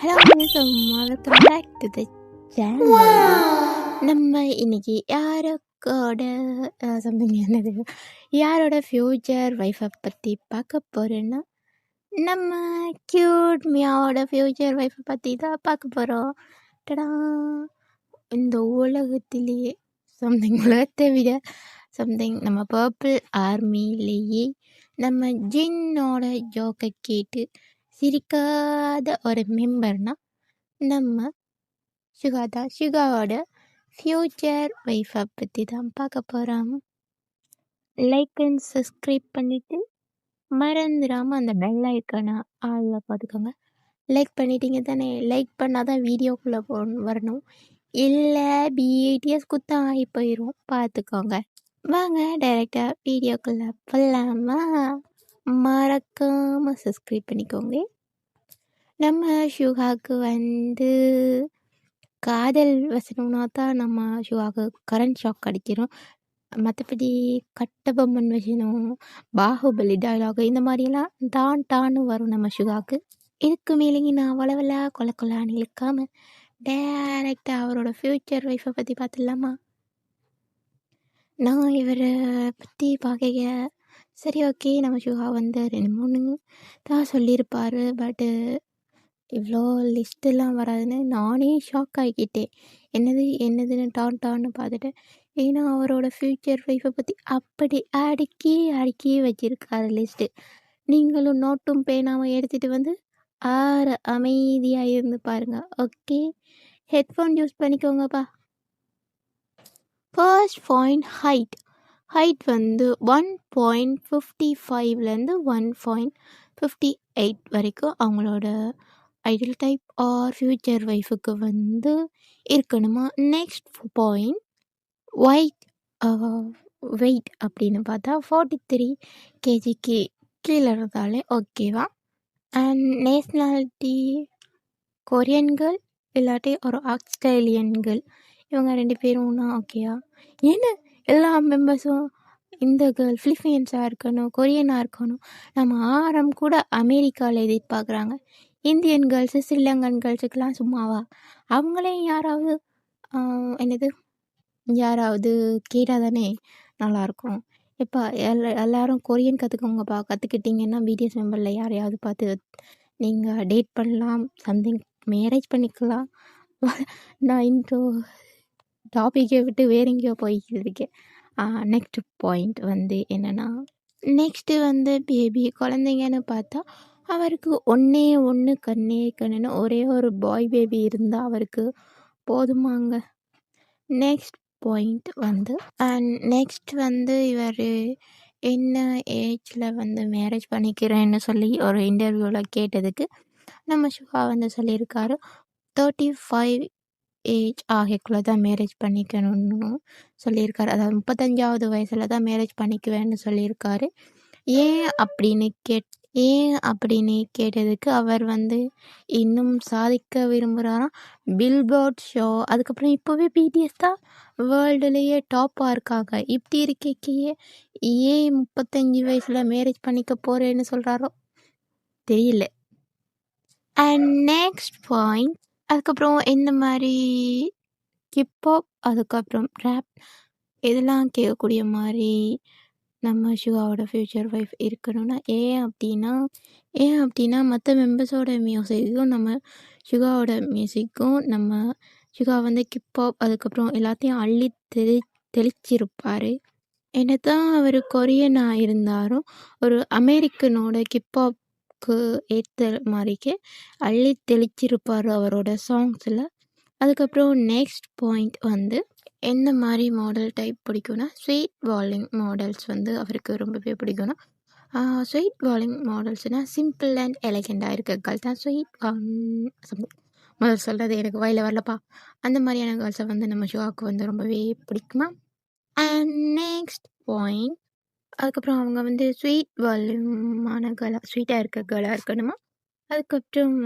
Hello சும்மா welcome back to the channel. நம்ம இன்னைக்கு யாரோட சம்திங் என்னது யாரோட ஃப்யூச்சர் ஒய்ஃபை பற்றி பார்க்க போகிறோன்னா நம்ம க்யூட் மியாவோட ஃப்யூச்சர் ஒய்ஃபை பற்றி தான் பார்க்க போகிறோம். டடா! இந்த உலகத்திலேயே உலகத்தை விட நம்ம பர்பிள் ஆர்மிலேயே நம்ம ஜின்னோட ஜோக்கை கேட்டு சிரிக்காத ஒரு மெம்பர்னா நம்ம சுகா தான். சுகாவோட ஃப்யூச்சர் ஒய்ஃபை பற்றி தான் பார்க்க போகிறோம். லைக் அண்ட் சப்ஸ்கிரைப் பண்ணிவிட்டு மறந்துடாமல் அந்த பெல் ஐக்கானை ஆளில் பார்த்துக்கோங்க. லைக் பண்ணிட்டீங்க தானே? லைக் பண்ணால் தான் வீடியோக்குள்ளே வரணும், இல்லை பிடிஎஸ் குத்தம் ஆகி போயிடும், பார்த்துக்கோங்க. வாங்க டைரெக்டாக வீடியோக்குள்ளே போகலாமா? மறக்காமல் சப்ஸ்கிரைப் பண்ணிக்கோங்க. நம்ம சுகாவுக்கு காதல் வசனம்னா தான் நம்ம சுகாவுக்கு கரண்ட் ஷாக் அடிக்கிறோம். மற்றபடி கட்டபொம்மன் வசனம், பாகுபலி டைலாக் இந்த மாதிரியெல்லாம் டான்னு வரும் நம்ம சுகாவுக்கு. இதுக்கு மேலேங்க நான் வளவலா கொலான்னு இழுக்காமல் டைரெக்டாக அவரோட ஃப்யூச்சர் ஒய்ஃபை பற்றி பார்த்துடலாமா? நான் இவரை பற்றி பார்க்க சரி ஓகே, நம்ம சுகா 2-3 தான் சொல்லியிருப்பார். பட்டு இவ்வளோ லிஸ்ட்டெல்லாம் வராதுன்னு நானே ஷாக் ஆகிக்கிட்டேன். என்னதுன்னு டான்னு பார்த்துட்டேன். ஏன்னா அவரோட ஃப்யூச்சர் ஒய்ஃபை பற்றி அப்படி அடுக்கி வச்சுருக்காரு லிஸ்ட்டு. நீங்களும் நோட்டும் பேனாவும் எடுத்துகிட்டு அமைதியாக இருந்து பாருங்கள். ஓகே, ஹெட்ஃபோன் யூஸ் பண்ணிக்கோங்கப்பா. ஃபர்ஸ்ட் பாயிண்ட் ஹைட் 1.55லேருந்து 1.58 வரைக்கும் அவங்களோட ஐடியல் டைப் ஆர் ஃப்யூச்சர் ஒய்ஃபுக்கு இருக்கணுமா. நெக்ஸ்ட் பாயிண்ட் வெயிட் அப்படின்னு பார்த்தா 43 kgக்கு கீழே இருந்தாலே ஓகேவா. அண்ட் நேஷ்னாலிட்டி கொரியன்கள் இல்லாட்டி ஒரு ஆஸ்திரேலியன்கள், இவங்க 2 பேரும்னா ஓகேயா. ஏன்னா எல்லா மெம்பர்ஸும் இந்த கேர்ள் ஃபிலிப்பீன்ஸாக இருக்கணும், கொரியனாக இருக்கணும். நம்ம ஆரம் கூட அமெரிக்காவில் எதிர்பார்க்குறாங்க. இந்தியன் கேர்ள்ஸு ஸ்ரீலங்கன் கேர்ள்ஸுக்கெலாம் சும்மாவா? அவங்களே யாராவது கேட்டால் தானே நல்லாயிருக்கும். இப்போ எல்லோரும் கொரியன் கற்றுக்கோங்கப்பா. கற்றுக்கிட்டிங்கன்னா பிடிஎஸ் மெம்பரில் யாரையாவது பார்த்து நீங்கள் டேட் பண்ணலாம், சம்திங் மேரேஜ் பண்ணிக்கலாம். நான் இந்த டாப்பிக்கை விட்டு வேற எங்கேயோ போய்கிட்டு இருக்கேன். நெக்ஸ்ட் பாயிண்ட் என்னென்னா, நெக்ஸ்ட்டு பேபி குழந்தைங்கன்னு பார்த்தா அவருக்கு ஒன்று கண்ணுன்னு ஒரே ஒரு பாய் பேபி இருந்தால் அவருக்கு போதுமாங்க. நெக்ஸ்ட் பாயிண்ட் நெக்ஸ்ட் இவர் என்ன ஏஜில் மேரேஜ் பண்ணிக்கிறேன்னு சொல்லி ஒரு இன்டர்வியூவில் கேட்டதுக்கு நம்ம சுகா சொல்லியிருக்காரு 35 ஏஜ் ஆகக்குள்ளே தான் மேரேஜ் பண்ணிக்கணும்னு சொல்லியிருக்காரு. அதாவது 35வது வயசில் தான் மேரேஜ் பண்ணிக்குவேன்னு சொல்லியிருக்காரு. ஏன் அப்படின்னு கேட்டதுக்கு அவர் இன்னும் சாதிக்க விரும்புகிறாராம். பில்போர்ட் ஷோ, அதுக்கப்புறம் இப்போவே பிடிஎஸ் தான் வேர்ல்டுலேயே டாப்பாக இருக்காங்க. இப்படி இருக்கையே ஏன் 35 வயசில் மேரேஜ் பண்ணிக்க போகிறேன்னு சொல்கிறாரோ தெரியல. அண்ட் நெக்ஸ்ட் பாயிண்ட், அதுக்கப்புறம் இந்த மாதிரி ஹிப்ஹாப், அதுக்கப்புறம் ரேப் இதெல்லாம் கேட்கக்கூடிய மாதிரி நம்ம சுகாவோட ஃப்யூச்சர் ஒய்ஃப் இருக்கணும்னா. ஏன் அப்படின்னா மற்ற மெம்பர்ஸோட மியூசிக்கும் நம்ம சுகாவோட மியூசிக்கும் நம்ம சுகா ஹிப்ஹாப் அதுக்கப்புறம் எல்லாத்தையும் அள்ளி தெளிச்சிருப்பார். என்ன தான் அவர் கொரியனாக இருந்தாலும் ஒரு அமெரிக்கனோட ஹிப்ஹாப்க்கு ஏற்ற மாதிரிக்கே அள்ளி தெளிச்சிருப்பார் அவரோட சாங்ஸில். அதுக்கப்புறம் நெக்ஸ்ட் பாயிண்ட் எந்த மாதிரி மாடல் டைப் பிடிக்கும்னா, ஸ்வீட் வால்லிங் மாடல்ஸ் அவருக்கு ரொம்பவே பிடிக்கும்னா. ஸ்வீட் வால்லிங் மாடல்ஸ்னால் சிம்பிள் அண்ட் எலகெண்டாக இருக்க கேர்ள் தான் ஸ்வீட் முதல் சொல்கிறது எனக்கு வாயில் வரலப்பா. அந்த மாதிரியான கேர்ள்ஸை நம்ம ஷோவுக்கு ரொம்பவே பிடிக்குமா. அண்ட் நெக்ஸ்ட் பாயிண்ட், அதுக்கப்புறம் அவங்க ஸ்வீட் வால்யூமான கேர்ளாக, ஸ்வீட்டாக இருக்க கேர்ளாக இருக்கணுமா. அதுக்கப்புறம்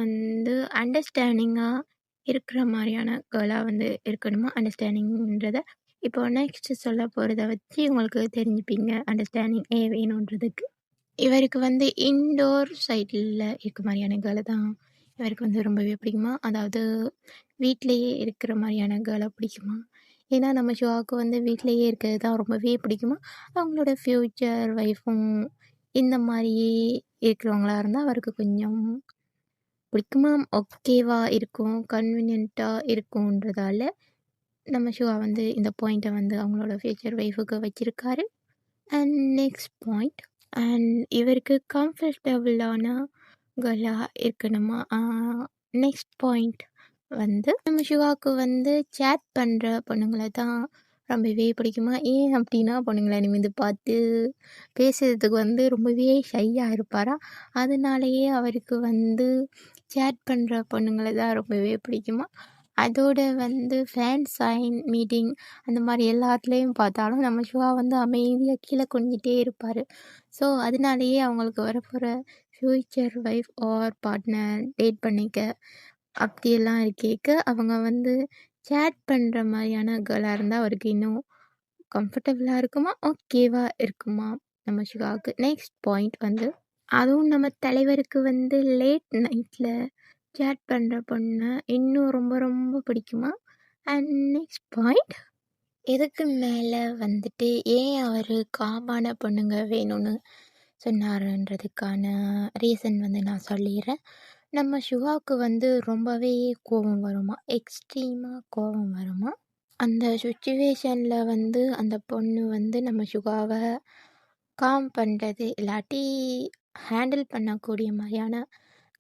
அண்டர்ஸ்டாண்டிங்காக இருக்கிற மாதிரியான கேர்ளாக இருக்கணுமா. அண்டர்ஸ்டாண்டிங்கிறத இப்போ நெக்ஸ்ட் சொல்ல போகிறத வச்சு உங்களுக்கு தெரிஞ்சுப்பீங்க அண்டர்ஸ்டாண்டிங் வேணுன்றதுக்கு. இவருக்கு இன்டோர் சைடில் இருக்க மாதிரியான கேர்ளை தான் இவருக்கு வந்து ரொம்பவே பிடிக்குமா? அதாவது வீட்லயே இருக்கிற மாரியான கேர்ள பிடிக்குமா? ஏன்னா நம்ம ஷிவாவுக்கு வந்து வீட்லயே இருக்கிறது தான் ரொம்பவே பிடிக்குமா? அவங்களோட ஃப்யூச்சர் ஒய்ஃபும் இந்த மாரியே இருக்கிறவங்களா இருந்தா அவருக்கு கொஞ்சம் பிடிக்குமா? ஓகேவா இருக்கும். கன்வீனியன்ட்டா இருக்குன்றதால நம்ம சிவா வந்து இந்த பாயிண்ட்ட வந்து அவங்களோட ஃப்யூச்சர் ஒய்ஃபுக்கு வச்சிருக்காரு. அண்ட் நெக்ஸ்ட் பாயிண்ட் இவருக்கு கம்ஃபர்டபுளான கேர்ளா இருக்கணுமா? நெக்ஸ்ட் பாயிண்ட் வந்து நம்ம சிவாவுக்கு வந்து சேட் பண்ணுற பொண்ணுங்கள தான் ரொம்பவே பிடிக்குமா? ஏன் அப்படின்னா பொண்ணுங்கள நிமிர்ந்து பார்த்து பேசுறதுக்கு வந்து ரொம்பவே ஷையாக இருப்பாராம். அதனாலேயே அவருக்கு வந்து சேட் பண்ணுற பொண்ணுங்கள தான் ரொம்பவே பிடிக்குமா? அதோட வந்து ஃபேன் சைன் மீட்டிங் அந்த மாதிரி எல்லாத்துலேயும் பார்த்தாலும் நம்ம சிவா வந்து அமைதியாக கீழே குனிஞ்சிட்டே இருப்பார். ஸோ அதனாலேயே அவங்களுக்கு வரப்போகிற future wife or partner date பண்ணிக்க அப்படியெல்லாம் இருக்கேக்க அவங்க வந்து சேட் பண்ணுற மாதிரியான கேர்ளாக இருந்தால் அவருக்கு இன்னும் கம்ஃபர்டபுளாக இருக்குமா? ஓகேவா இருக்குமா நம்ம சிவாவுக்கு? நெக்ஸ்ட் பாயிண்ட் வந்து அதுவும் நம்ம தலைவருக்கு வந்து லேட் நைட்டில் சேட் பண்ணுற பொண்ணு இன்னும் ரொம்ப ரொம்ப பிடிக்குமா? அண்ட் நெக்ஸ்ட் பாயிண்ட் இதுக்கு மேலே வந்துட்டு ஏன் அவர் காமான பொண்ணுங்க வேணும்னு சொன்னாருன்றதுக்கான ரீசன் வந்து நான் சொல்லிடுறேன். நம்ம சிவாவுக்கு வந்து ரொம்பவே கோபம் வருமா, எக்ஸ்ட்ரீமாக கோபம் வருமா. அந்த சுச்சுவேஷனில் வந்து அந்த பொண்ணு வந்து நம்ம சிவாவை காம் பண்ணுறது இல்லாட்டி ஹேண்டில் பண்ணக்கூடிய மாதிரியான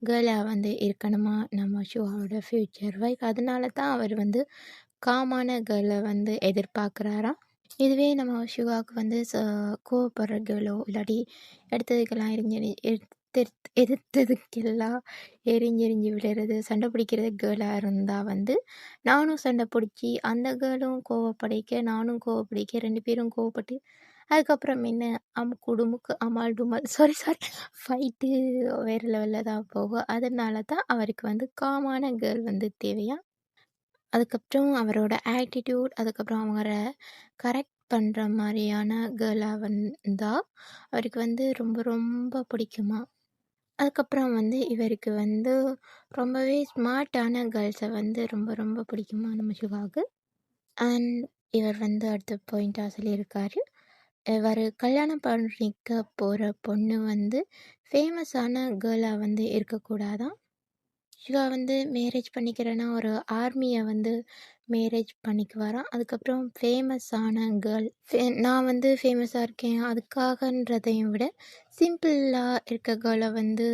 கேர்ளாக வந்து இருக்கணுமா நம்ம சிவாவோட ஃப்யூச்சர் ஒய்ஃப். அதனால தான் அவர் வந்து காமான கேர்ளை வந்து எதிர்பார்க்குறாராம். இதுவே நம்ம சிவாவுக்கு வந்து கோவப்படுற கேர்ளோ இல்லாட்டி எடுத்ததுக்கெல்லாம் எதிர்த்ததுக்கெல்லாம் எரிஞ்செறிஞ்சு விழுறது, சண்டை பிடிக்கிறது கேர்ளாக இருந்தால் வந்து நானும் சண்டை பிடிச்சி அந்த கேர்ளும் கோவப்படைக்க நானும் கோவப்படைக்க 2 பேரும் கோவப்பட்டு அதுக்கப்புறம் என்ன குடுமுக்கு அமால் டுமால் சாரி ஃபைட்டு வேறு லெவலில் தான் போகும். அதனால தான் அவருக்கு வந்து காமான கேர்ள் வந்து தேவையா. அதுக்கப்புறம் அவரோட ஆட்டிடியூட், அதுக்கப்புறம் அவங்கள கரெக்ட் பண்ணுற மாதிரியான கேர்ளாக வந்தால் அவருக்கு வந்து ரொம்ப ரொம்ப பிடிக்குமா. அதுக்கப்புறம் வந்து இவருக்கு வந்து ரொம்பவே ஸ்மார்ட்டான கேர்ள்ஸை வந்து ரொம்ப ரொம்ப பிடிக்குமா நம்ம சிவாவுக்கு. அண்ட் இவர் வந்து அடுத்த பாயிண்ட்டாக சொல்லியிருக்காரு, இவர் கல்யாணம் பண்ணிக்க போகிற பொண்ணு வந்து ஃபேமஸான கேர்ளாக வந்து இருக்கக்கூடாதான். சிவா வந்து மேரேஜ் பண்ணிக்கிறேன்னா ஒரு ஆர்மியை வந்து மேரேஜ் பண்ணிக்குவாராம். அதுக்கப்புறம் ஃபேமஸான கேர்ள் நான் வந்து ஃபேமஸாக இருக்கேன் அதுக்காகன்றதையும் விட சிம்பிளாக இருக்க கேர்ளை வந்து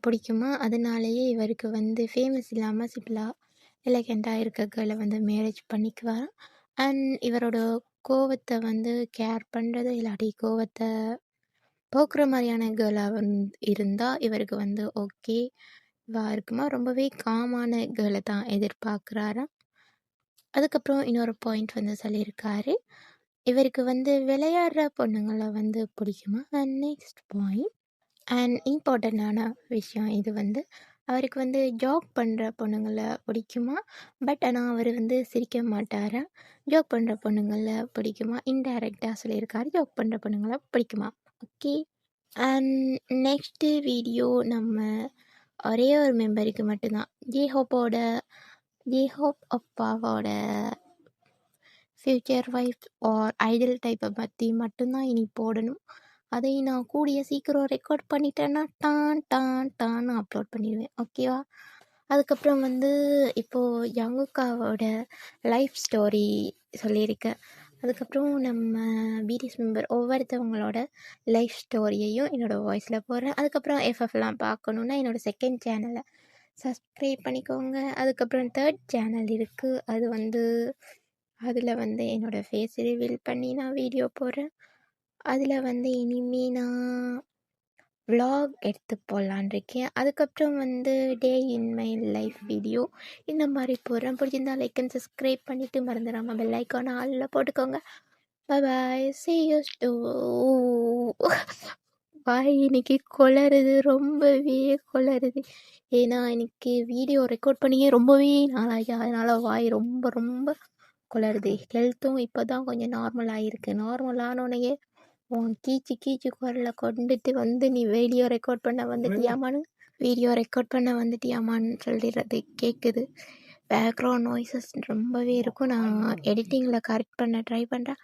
பிடிக்குமா. அதனாலேயே இவருக்கு வந்து ஃபேமஸ் இல்லாமல் சிம்பிளாக எலகெண்ட்டாக இருக்க கேர்ளை வந்து மேரேஜ் பண்ணிக்குவாராம். அண்ட் இவரோட கோவத்தை வந்து கேர் பண்ணுறது இல்லாட்டி கோவத்தை போக்குற மாதிரியான கேர்ளாக இருந்தால் இவருக்கு வந்து ஓகே வா இருக்குமா. ரொம்பவே காமான கேர்ளை தான் எதிர்பார்க்குறாராம். அதுக்கப்புறம் இன்னொரு பாயிண்ட் வந்து சொல்லியிருக்காரு, இவருக்கு வந்து விளையாடுற பொண்ணுங்களை வந்து பிடிக்குமா. அண்ட் நெக்ஸ்ட் பாயிண்ட் அண்ட் இம்பார்ட்டண்ட்டான விஷயம் இது வந்து அவருக்கு வந்து ஜோக் பண்ணுற பொண்ணுங்களை பிடிக்குமா. பட் ஆனால் அவர் வந்து சிரிக்க மாட்டாரா. ஜோக் பண்ணுற பொண்ணுங்களை பிடிக்குமா. இன்டைரக்டாக சொல்லியிருக்காரு ஜோக் பண்ணுற பொண்ணுங்களை பிடிக்குமா. ஓகே. அண்ட் நெக்ஸ்ட்டு வீடியோ நம்ம ஒரே ஒரு மெம்பருக்கு மட்டும்தான் ஜேஹோப் அப்பாவோட ஃப்யூச்சர் ஒய்ஃப் ஆர் ஐடல் டைப்பை பற்றி மட்டும்தான் இனி போடணும். அதை நான் கூடிய சீக்கிரம் ரெக்கார்ட் பண்ணிட்டேன்னா டான்னு அப்லோட் பண்ணிடுவேன். ஓகேவா. அதுக்கப்புறம் வந்து இப்போது ஜங்குக்காவோட லைஃப் ஸ்டோரி சொல்லியிருக்கேன். அதுக்கப்புறம் நம்ம பிடிஎஸ் மெம்பர் ஒவ்வொருத்தவங்களோட லைஃப் ஸ்டோரியையும் என்னோடய வாய்ஸில் போடுறேன். அதுக்கப்புறம் எஃப்எஃப்லாம் பார்க்கணுன்னா என்னோடய செகண்ட் சேனலை சப்ஸ்கிரைப் பண்ணிக்கோங்க. அதுக்கப்புறம் தேர்ட் சேனல் இருக்குது, அது வந்து அதில் வந்து என்னோடய ஃபேஸ் ரிவீல் பண்ணி நான் வீடியோ போடுறேன். அதில் வந்து இனிமேல் நான் விலாக் எடுத்து போடலான் இருக்கேன். அதுக்கப்புறம் வந்து டே இன் மை லைஃப் வீடியோ இந்த மாதிரி போடுறேன். பிடிச்சிருந்தா லைக் அண்ட் சப்ஸ்கிரைப் பண்ணிவிட்டு மறந்துடாமல் பெல் ஐக்கானை ஆலில் போட்டுக்கோங்க. பாய் see you பாய். இன்னைக்கு கொளறுது, ரொம்பவே கொளறுது. ஏன்னா இன்னைக்கு வீடியோ ரெக்கார்ட் பண்ணியே ரொம்பவே நாளாகி அதனால் வாய் ரொம்ப ரொம்ப கொளறுது. ஹெல்த்தும் இப்போ தான் கொஞ்சம் நார்மல் ஆகிருக்கு. நார்மல் ஆனோடனே உன் கீச்சு குரலில் கொண்டுட்டு வந்து நீ வீடியோ ரெக்கார்ட் பண்ண வந்துட்டியாமான்னு வீடியோ ரெக்கார்ட் பண்ண வந்துட்டியாமான்னு சொல்லிடுறது கேட்குது. பேக்ரவுண்ட் நாய்ஸஸ் ரொம்பவே இருக்கும். நான் எடிட்டிங்கில் கரெக்ட் பண்ண ட்ரை பண்ணுறேன்.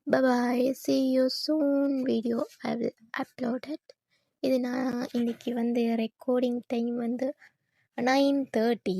Bye bye, see you soon video I will uploaded. இது நான் இன்னைக்கு ரெக்கார்டிங் டைம் 9:30.